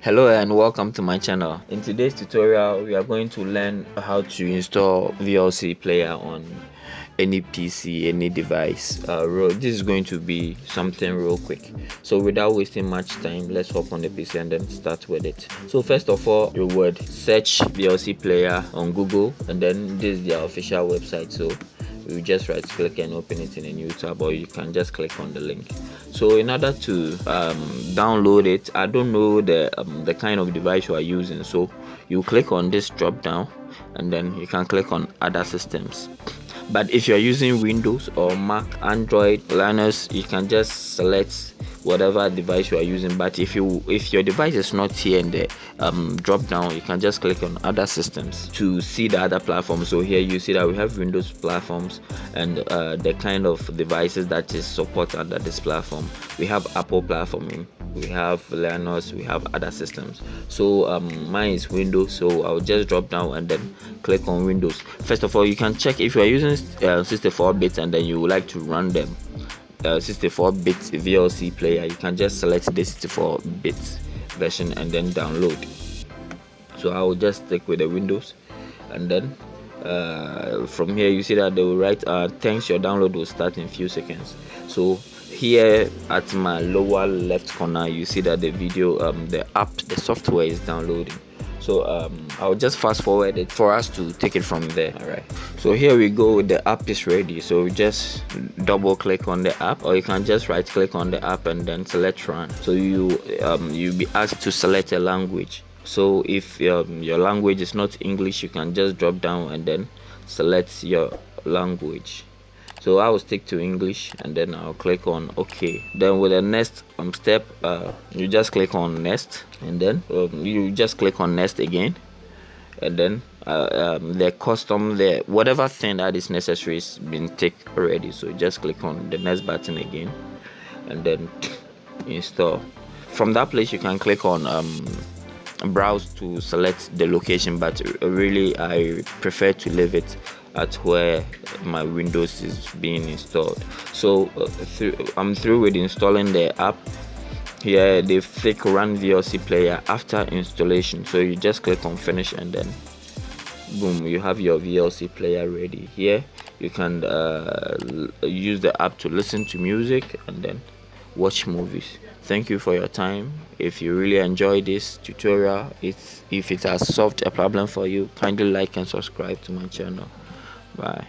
Hello and welcome to my channel. In today's tutorial we are going to learn how to install VLC player on any PC, any device. This is going to be something real quick, so without wasting much time, let's hop on the PC and then start with it. So first of all, you would search VLC player on Google, and then this is their official website. So you just right click and open it in a new tab, or you can just click on the link. So in order to download it, I don't know the kind of device you are using, so you click on this drop down and then you can click on other systems. But if you're using Windows or Mac, Android, Linux, you can just select whatever device you are using. But if your device is not here in the drop down, you can just click on other systems to see the other platforms. So here you see that we have Windows platforms and the kind of devices that is support under this platform. We have Apple platforming, we have Linux, we have other systems. So mine is Windows, so I'll just drop down and then click on Windows. First of all, you can check if you are using 64 bits and then you would like to run them 64-bit VLC player. You can just select the 64-bit version and then download. So I will just stick with the Windows, and then from here you see that they will write thanks, your download will start in few seconds. So here at my lower left corner you see that the video the software is downloading. So I'll just fast forward it for us to take it from there. All right, so here we go, the app is ready. So just double click on the app, or you can just right click on the app and then select run. So you'll be asked to select a language. So if your language is not English, you can just drop down and then select your language. So I will stick to English and then I'll click on OK. Then with the next step, you just click on next, and then you just click on next again, and then the custom, the whatever thing that is necessary is been ticked already. So just click on the next button again and then install. From that place you can click on browse to select the location, but really I prefer to leave it at where my Windows is being installed. So I'm through with installing the app. Here they click run VLC player after installation, so you just click on finish and then boom, you have your VLC player ready. Here you can use the app to listen to music and then watch movies. Thank you for your time. If you really enjoyed this tutorial, if it has solved a problem for you, kindly like and subscribe to my channel. Bye.